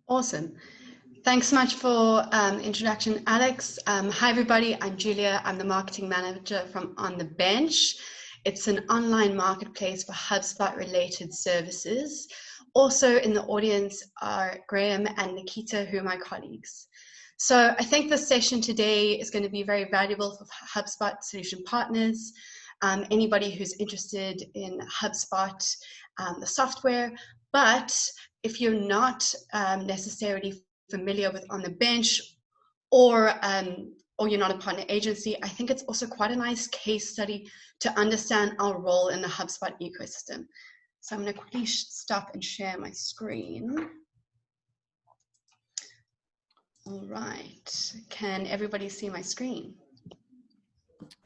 Awesome. Thanks so much for introduction, Alex. Hi, everybody. I'm Julia. I'm the marketing manager from On the Bench. It's an online marketplace for HubSpot-related services. Also in the audience are Graham and Nikita, who are my colleagues. So I think this session today is going to be very valuable for HubSpot solution partners, anybody who's interested in HubSpot, the software, but if you're not necessarily familiar with On the Bench, or you're not a partner agency, I think it's also quite a nice case study to understand our role in the HubSpot ecosystem. So I'm going to quickly stop and share my screen. All right, can everybody see my screen?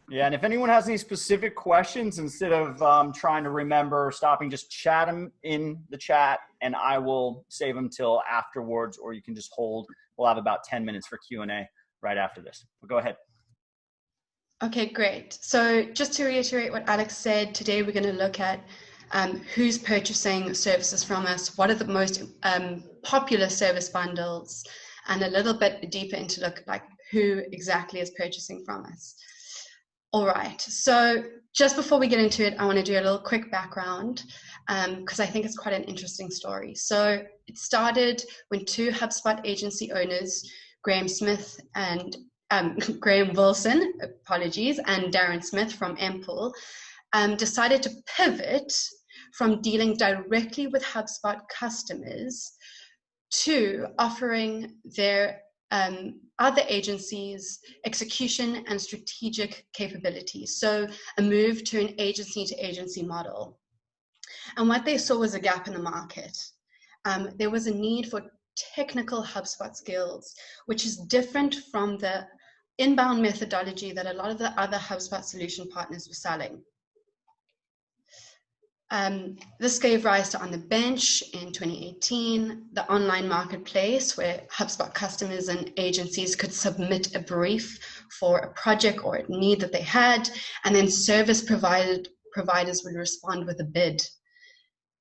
Yeah, and if anyone has any specific questions, instead of trying to remember stopping, just chat them in the chat and I will save them till afterwards, or you can just hold. We'll have about 10 minutes for Q&A right after this. But go ahead. Okay, great. So just to reiterate what Alex said, today we're going to look at who's purchasing services from us, what are the most popular service bundles, and a little bit deeper into look like who exactly is purchasing from us. All right, so just before we get into it, I want to do a little quick background because I think it's quite an interesting story. So it started when two HubSpot agency owners, Graham Smith and Graham Wilson, apologies, and Darren Smith from Empool, decided to pivot from dealing directly with HubSpot customers to offering their other agencies execution and strategic capabilities. So a move to an agency-to-agency model. And what they saw was a gap in the market. There was a need for technical HubSpot skills, which is different from the inbound methodology that a lot of the other HubSpot solution partners were selling. This gave rise to On the Bench in 2018, the online marketplace where HubSpot customers and agencies could submit a brief for a project or a need that they had, and then service providers would respond with a bid.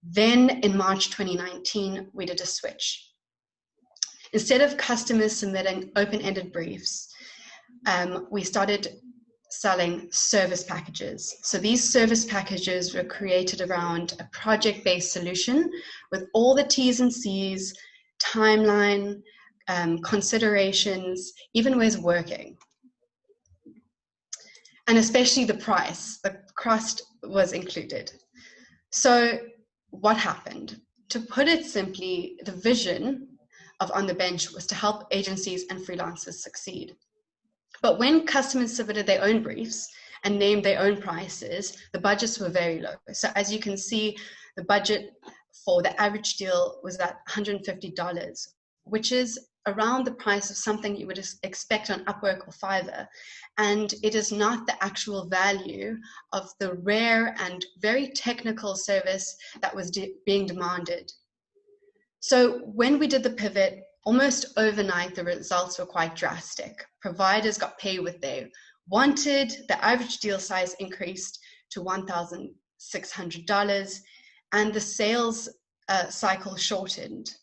Then in March 2019, we did a switch. Instead of customers submitting open-ended briefs, we started selling service packages. So these service packages were created around a project-based solution with all the T's and C's, timeline, considerations, even ways of working. And especially the price, the cost was included. So what happened? To put it simply, the vision of On the Bench was to help agencies and freelancers succeed. But when customers submitted their own briefs and named their own prices, the budgets were very low. So as you can see, the budget for the average deal was at $150, which is around the price of something you would expect on Upwork or Fiverr. And it is not the actual value of the rare and very technical service that was being demanded. So when we did the pivot, almost overnight, the results were quite drastic. Providers got paid what they wanted. The average deal size increased to $1,600, and the sales cycle shortened.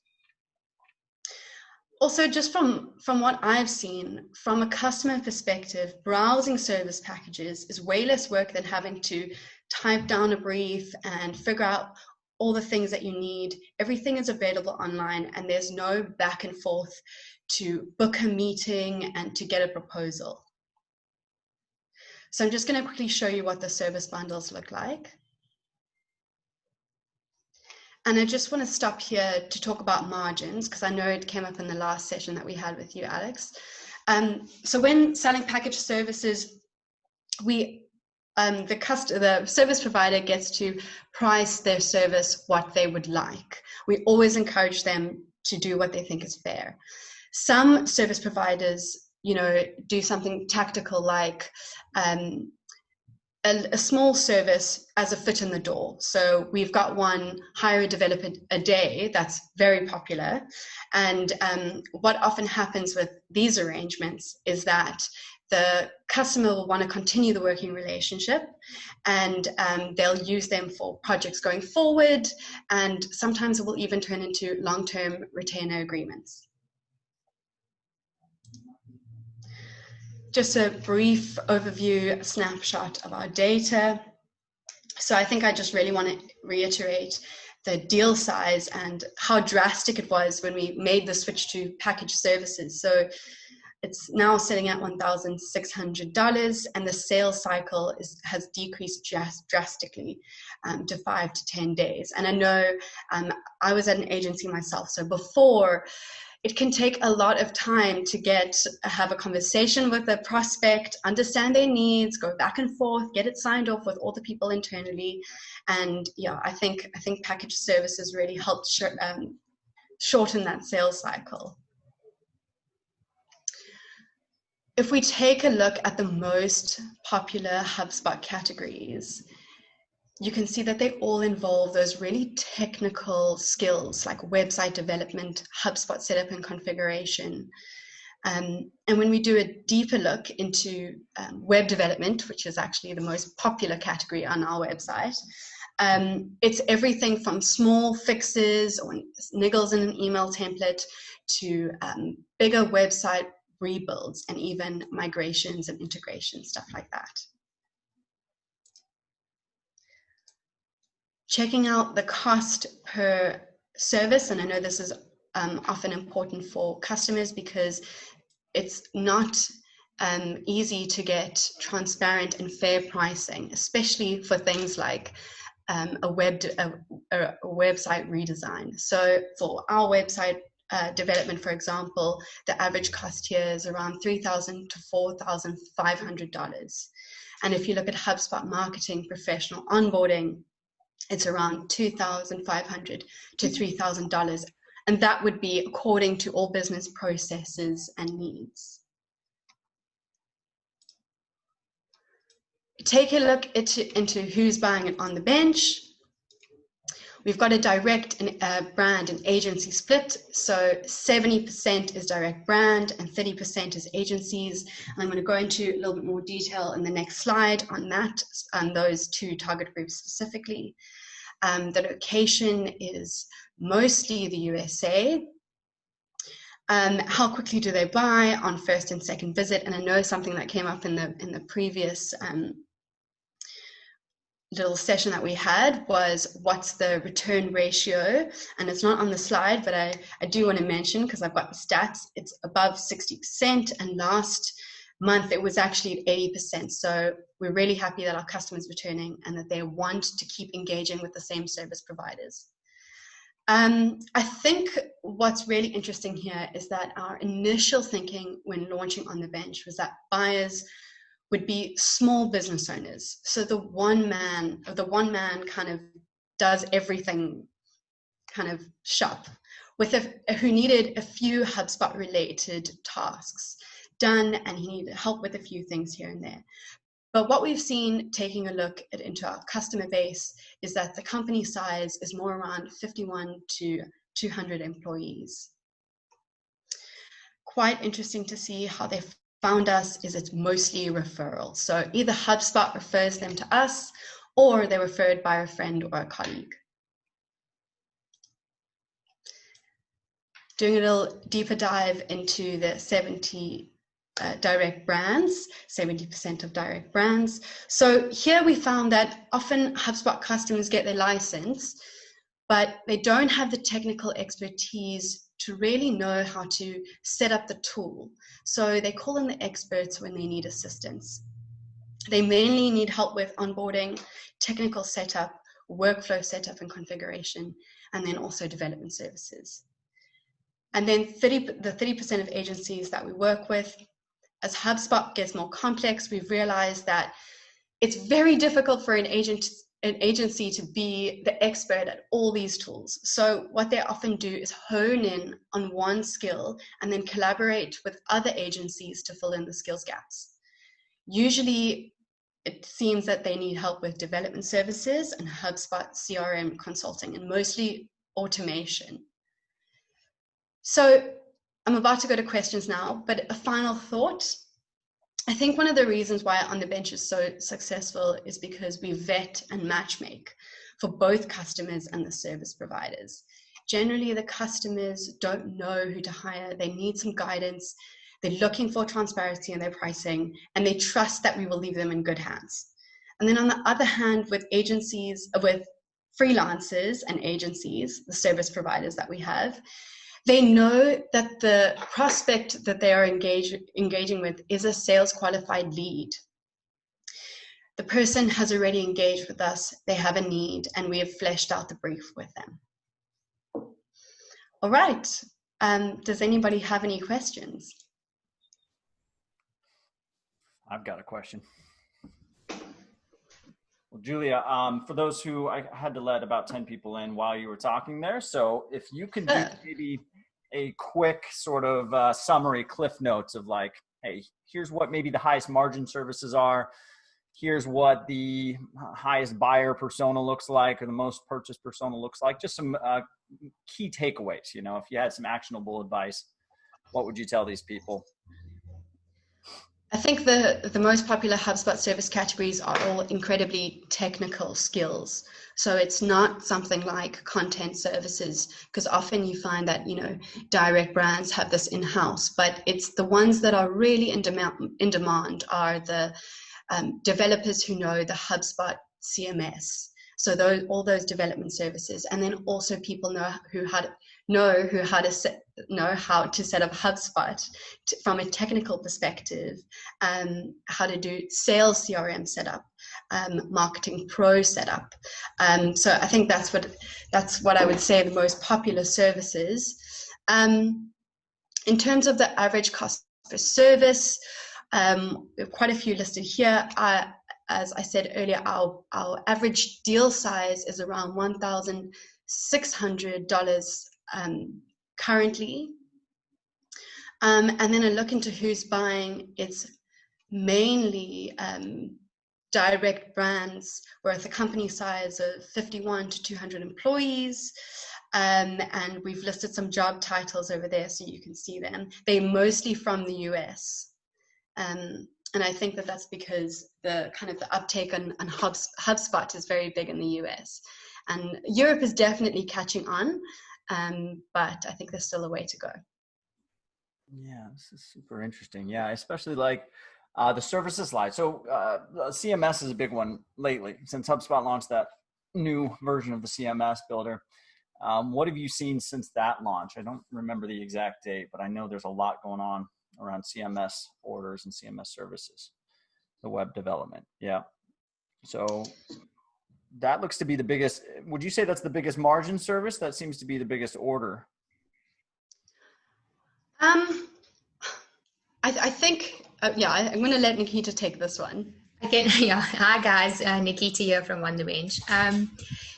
Also, just from what I've seen, from a customer perspective, browsing service packages is way less work than having to type down a brief and figure out all the things that you need. Everything is available online, and there's no back and forth to book a meeting and to get a proposal. So I'm just going to quickly show you what the service bundles look like. And I just want to stop here to talk about margins, because I know it came up in the last session that we had with you, Alex. So when selling package services, the service provider gets to price their service what they would like. We always encourage them to do what they think is fair. Some service providers, do something tactical like a small service as a foot in the door. So we've got one, hire a developer a day, that's very popular. And what often happens with these arrangements is that the customer will want to continue the working relationship, and they'll use them for projects going forward, and sometimes it will even turn into long-term retainer agreements. Just a brief overview, snapshot of our data. So I think I just really want to reiterate the deal size and how drastic it was when we made the switch to packaged services. So it's now sitting at $1,600, and the sales cycle has decreased drastically to 5 to 10 days. And I know I was at an agency myself, so before, it can take a lot of time to have a conversation with a prospect, understand their needs, go back and forth, get it signed off with all the people internally. And yeah, I think packaged services really helped shorten that sales cycle. If we take a look at the most popular HubSpot categories, you can see that they all involve those really technical skills like website development, HubSpot setup and configuration. And when we do a deeper look into web development, which is actually the most popular category on our website, it's everything from small fixes or niggles in an email template to bigger website rebuilds and even migrations and integration, stuff like that. Checking out the cost per service, and I know this is often important for customers because it's not easy to get transparent and fair pricing, especially for things like a website redesign. So for our website development, for example, the average cost here is around $3,000 to $4,500. And if you look at HubSpot marketing professional onboarding, it's around $2,500 to $3,000. And that would be according to all business processes and needs. Take a look into who's buying it on the bench. We've got a direct brand and agency split. So 70% is direct brand and 30% is agencies. And I'm going to go into a little bit more detail in the next slide on that, and those two target groups specifically. The location is mostly the USA. How quickly do they buy on first and second visit? And I know something that came up in the previous little session that we had was what's the return ratio, and it's not on the slide, but I do want to mention, because I've got the stats, it's above 60%, and last month it was actually at 80%. So we're really happy that our customers returning and that they want to keep engaging with the same service providers. I think what's really interesting here is that our initial thinking when launching on the bench was that buyers would be small business owners. So the one man kind of does everything kind of shop who needed a few HubSpot related tasks done, and he needed help with a few things here and there. But what we've seen taking a look into our customer base is that the company size is more around 51 to 200 employees. Quite interesting to see how they found us is it's mostly referral. So either HubSpot refers them to us or they're referred by a friend or a colleague. Doing a little deeper dive into the 70 direct brands, 70% of direct brands. So here we found that often HubSpot customers get their license, but they don't have the technical expertise to really know how to set up the tool. So they call in the experts when they need assistance. They mainly need help with onboarding, technical setup, workflow setup and configuration, and then also development services. And then the 30% of agencies that we work with, as HubSpot gets more complex, we've realized that it's very difficult for an agency to be the expert at all these tools. So what they often do is hone in on one skill and then collaborate with other agencies to fill in the skills gaps. Usually it seems that they need help with development services and HubSpot CRM consulting, and mostly automation. So I'm about to go to questions now, but a final thought. I think one of the reasons why On the Bench is so successful is because we vet and matchmake for both customers and the service providers. Generally, the customers don't know who to hire. They need some guidance. They're looking for transparency in their pricing, and they trust that we will leave them in good hands. And then on the other hand, with agencies, with freelancers and agencies, the service providers that we have, they know that the prospect that they are engaging with is a sales qualified lead. The person has already engaged with us, they have a need, and we have fleshed out the brief with them. All right, does anybody have any questions? I've got a question. Well, Julia, for those who, I had to let about 10 people in while you were talking there. So if you could do maybe a quick sort of summary, cliff notes of like, hey, here's what maybe the highest margin services are. Here's what the highest buyer persona looks like, or the most purchase persona looks like. Just some key takeaways. You know, if you had some actionable advice, what would you tell these people? I think the most popular HubSpot service categories are all incredibly technical skills. So it's not something like content services, because often you find that, you know, direct brands have this in-house, but it's the ones that are really in demand are the developers who know the HubSpot CMS. So all those development services, and then also people know how to set up HubSpot from a technical perspective, how to do sales CRM setup, marketing pro setup. So I think that's what I would say the most popular services. In terms of the average cost per service, we have quite a few listed here. As I said earlier, our average deal size is around $1,600 currently. And then I look into who's buying. It's mainly direct brands with a company size of 51 to 200 employees. And we've listed some job titles over there so you can see them. They're mostly from the US. And I think that that's because the uptake on HubSpot is very big in the US. And Europe is definitely catching on, but I think there's still a way to go. Yeah, this is super interesting. Yeah, especially like the services slide. So CMS is a big one lately since HubSpot launched that new version of the CMS builder. What have you seen since that launch? I don't remember the exact date, but I know there's a lot going on around CMS orders and CMS services, the web development. Yeah. So that looks to be the biggest. Would you say that's the biggest margin service? That seems to be the biggest order. I think, yeah, I'm going to let Nikita take this one. Okay, yeah. Hi guys, Nikita here from On the Bench.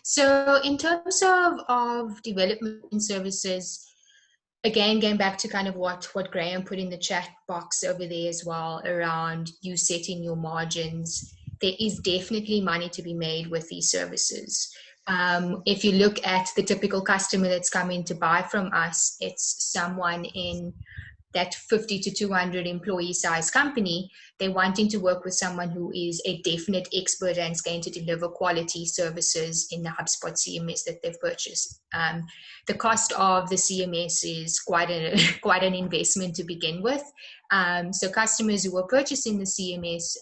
So in terms of development services, again, going back to kind of what Graham put in the chat box over there as well around you setting your margins, there is definitely money to be made with these services. If you look at the typical customer that's coming to buy from us, it's someone in that 50 to 200 employee size company. They're wanting to work with someone who is a definite expert and is going to deliver quality services in the HubSpot CMS that they've purchased. The cost of the CMS is quite an investment to begin with. So customers who are purchasing the CMS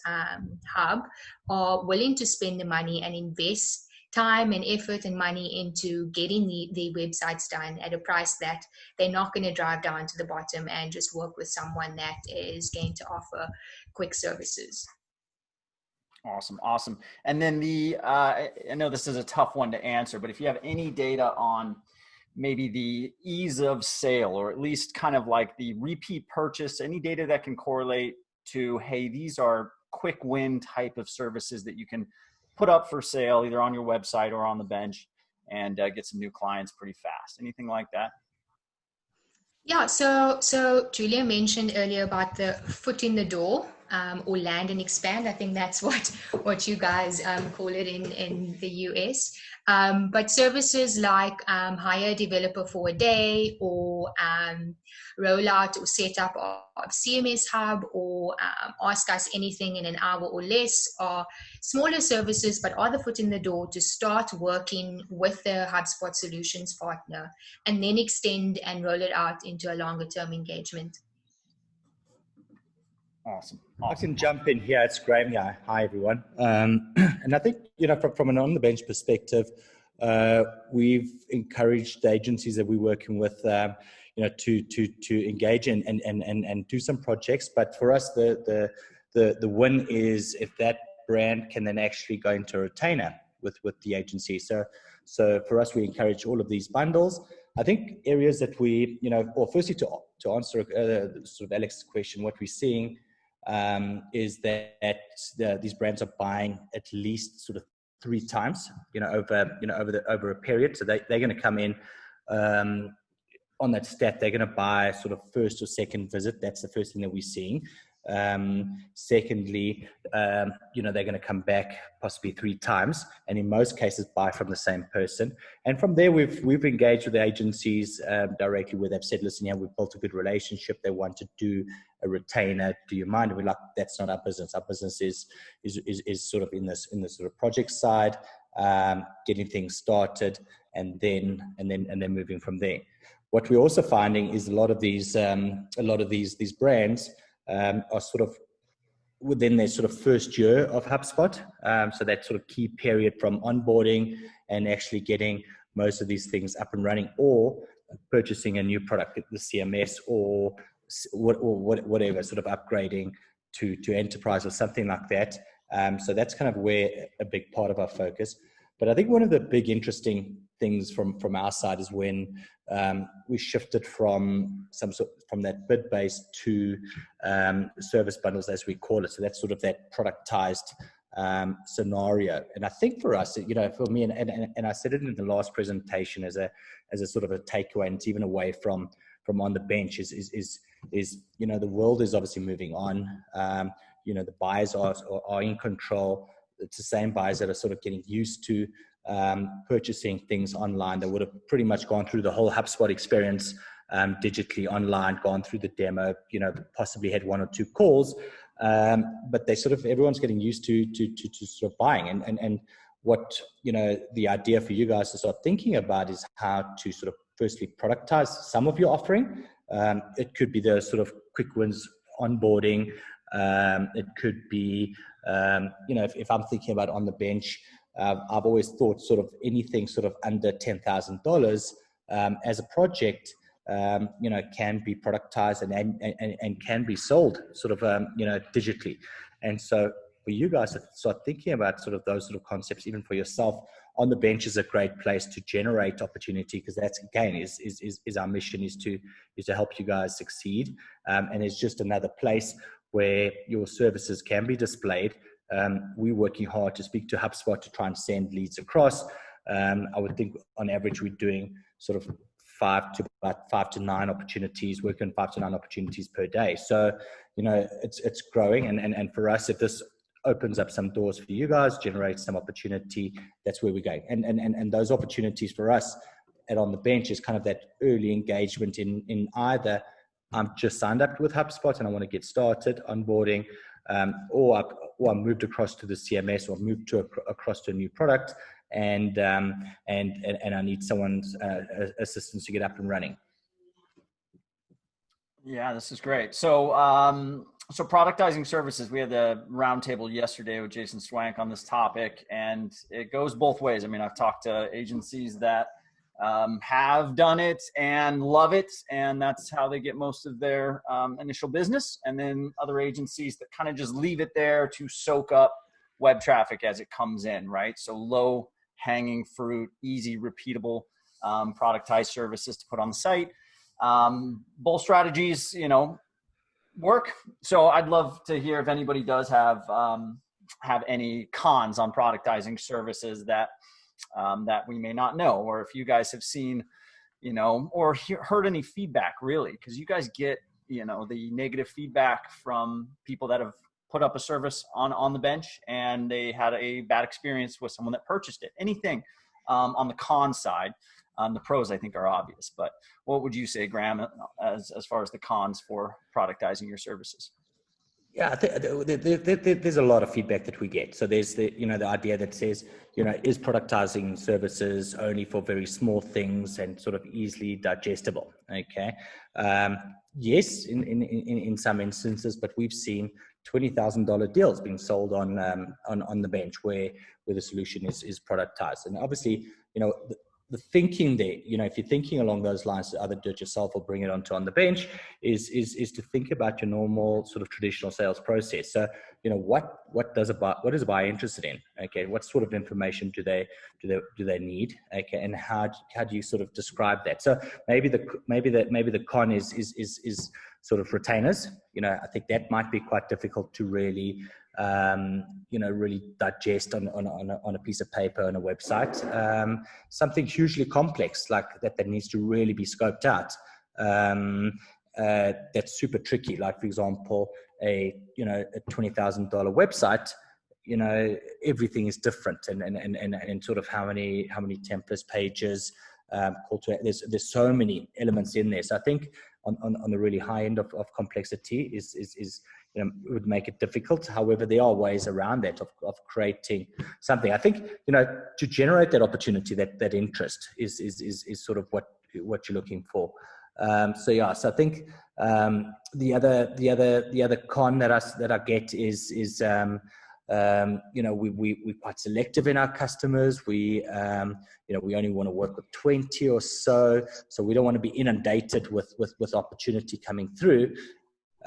hub are willing to spend the money and invest time and effort and money into getting the websites done at a price that they're not going to drive down to the bottom and just work with someone that is going to offer quick services. Awesome. And then I know this is a tough one to answer, but if you have any data on maybe the ease of sale, or at least kind of like the repeat purchase, any data that can correlate to, hey, these are quick win type of services that you can put up for sale either on your website or on the bench and get some new clients pretty fast. Anything like that? Yeah, so Julia mentioned earlier about the foot in the door or land and expand. I think that's what you guys call it in the US. But services like hire a developer for a day, or roll out or set up a CMS hub, or ask us anything in an hour or less, are smaller services, but are the foot in the door to start working with the HubSpot solutions partner, and then extend and roll it out into a longer term engagement. Awesome. I can jump in here. It's Graham. Yeah. Hi, everyone. And I think, from an on-the-bench perspective, we've encouraged the agencies that we're working with, to engage and do some projects. But for us, the win is if that brand can then actually go into a retainer with the agency. So for us, we encourage all of these bundles. I think areas that we, or firstly to answer sort of Alex's question, what we're seeing is that these brands are buying at least sort of 3 times, over a period. So they're going to come in on that stat. They're going to buy sort of first or second visit. That's the first thing that we're seeing. Secondly, they're going to come back possibly 3 times, and in most cases buy from the same person. And from there, we've engaged with the agencies directly, where they've said, listen, we've built a good relationship. They want to do a retainer. Do you mind? And we're like, that's not our business. Our business is sort of in this sort of project side, getting things started, and then moving from there. What we're also finding is a lot of these brands are sort of within their sort of first year of HubSpot. So that sort of key period from onboarding and actually getting most of these things up and running, or purchasing a new product, the CMS or whatever, sort of upgrading to enterprise or something like that. So that's kind of where a big part of our focus. But I think one of the big interesting things from our side is when we shifted from that bid based to service bundles, as we call it. So that's sort of that productized scenario. And I think for us, for me, and I said it in the last presentation as a sort of a takeaway, and it's even away from on the bench, is the world is obviously moving on. The buyers are in control. It's the same buyers that are sort of getting used to purchasing things online. They would have pretty much gone through the whole HubSpot experience digitally online, gone through the demo, possibly had 1 or 2 calls, but everyone's getting used to sort of buying. And what, the idea for you guys to start thinking about is how to sort of firstly productize some of your offering. It could be the sort of quick wins onboarding. It could be, if I'm thinking about on the bench, I've always thought sort of anything sort of under $10,000 as a project, can be productized and can be sold sort of, digitally. And so for you guys to start thinking about sort of those sort of concepts, even for yourself, on the bench is a great place to generate opportunity, because that's, again, is our mission, is to help you guys succeed. And it's just another place where your services can be displayed. We're working hard to speak to HubSpot to try and send leads across. I would think on average we're doing sort of 5 to 9 opportunities, working 5 to 9 opportunities per day. So, it's growing. And for us, if this opens up some doors for you guys, generates some opportunity, that's where we're going. And those opportunities for us at On the Bench is kind of that early engagement in either I'm just signed up with HubSpot and I want to get started onboarding, or I moved across to the CMS, or moved across to a new product, and I need someone's assistance to get up and running. Yeah, this is great. So productizing services, we had the roundtable yesterday with Jason Swank on this topic, and it goes both ways. I mean, I've talked to agencies that have done it and love it, and that's how they get most of their initial business. And then other agencies that kind of just leave it there to soak up web traffic as it comes in, right? So low hanging fruit, easy, repeatable productized services to put on the site. Both strategies, work. So I'd love to hear if anybody does have any cons on productizing services that we may not know, or if you guys have seen, or heard any feedback, really, because you guys get, the negative feedback from people that have put up a service on the bench and they had a bad experience with someone that purchased it. Anything on the con side. The pros, I think, are obvious, but what would you say, Graham, as far as the cons for productizing your services? Yeah, I think there's a lot of feedback that we get. So there's the idea that says, is productizing services only for very small things and sort of easily digestible? Okay, yes, in some instances, but we've seen $20,000 deals being sold on the bench where the solution is productized, and obviously, the thinking there, if you're thinking along those lines, to either do it yourself or bring it on the bench, is to think about your normal sort of traditional sales process. So, what is a buyer interested in? Okay, what sort of information do they need? Okay, and how do you sort of describe that? So maybe the con is sort of retainers. I think that might be quite difficult to really really digest on a piece of paper on a website. Something hugely complex like that needs to really be scoped out. That's super tricky. Like, for example, a $20,000 website. Everything is different, and sort of how many templates, pages, there's so many elements in there. So I think on the really high end of complexity is would make it difficult. However, there are ways around that of creating something. I think to generate that opportunity, that interest is sort of what you're looking for. So I think the other con that I get is we're quite selective in our customers. We only want to work with 20 or so we don't want to be inundated with opportunity coming through.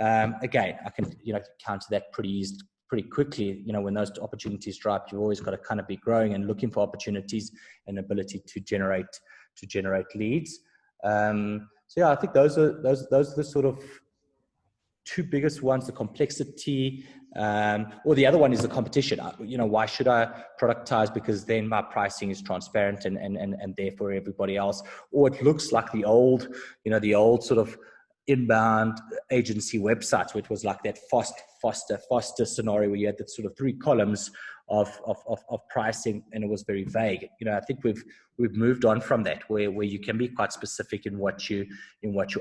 Again, I can counter that pretty quickly. When those opportunities dry up, you've always got to kind of be growing and looking for opportunities and ability to generate leads. I think those are the sort of two biggest ones: the complexity, or the other one is the competition. Why should I productize? Because then my pricing is transparent and therefore everybody else, or it looks like the old sort of inbound agency websites, which was like that Foster scenario where you had that sort of three columns of pricing, and it was very vague. I think we've moved on from that, where you can be quite specific in what you're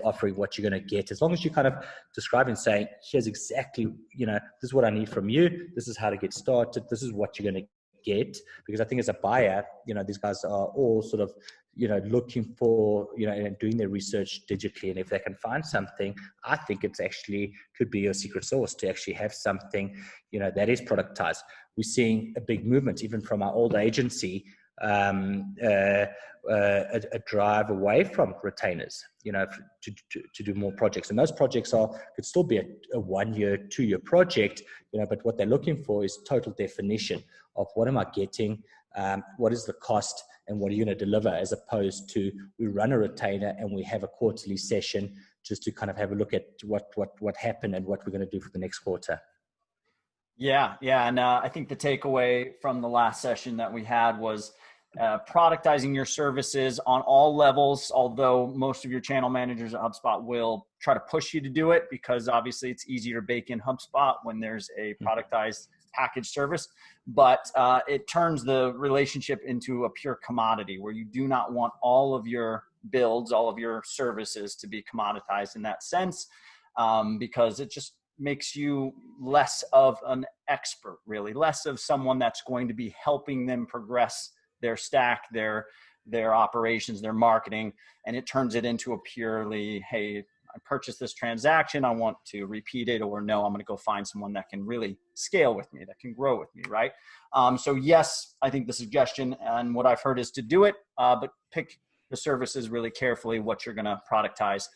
offering, what you're going to get, as long as you kind of describe and say, here's exactly, this is what I need from you, this is how to get started, this is what you're going to get. Because I think as a buyer, these guys are all sort of looking for, and doing their research digitally. And if they can find something, I think it's actually could be your secret sauce to actually have something, that is productized. We're seeing a big movement, even from our old agency, a drive away from retainers, to do more projects. And those projects could still be a 1-year, 2-year project, but what they're looking for is total definition of what am I getting, what is the cost, and what are you going to deliver, as opposed to we run a retainer and we have a quarterly session just to kind of have a look at what happened and what we're going to do for the next quarter. Yeah. And I think the takeaway from the last session that we had was productizing your services on all levels, although most of your channel managers at HubSpot will try to push you to do it, because obviously it's easier to bake in HubSpot when there's a productized package service. But it turns the relationship into a pure commodity, where you do not want all of your builds, all of your services to be commoditized in that sense, because it just makes you less of an expert, really, less of someone that's going to be helping them progress their stack, their operations, their marketing, and it turns it into a purely, hey, I purchased this transaction, I want to repeat it, or no, I'm going to go find someone that can really scale with me, that can grow with me, right? So yes, I think the suggestion and what I've heard is to do it, but pick the services really carefully, what you're going to productize,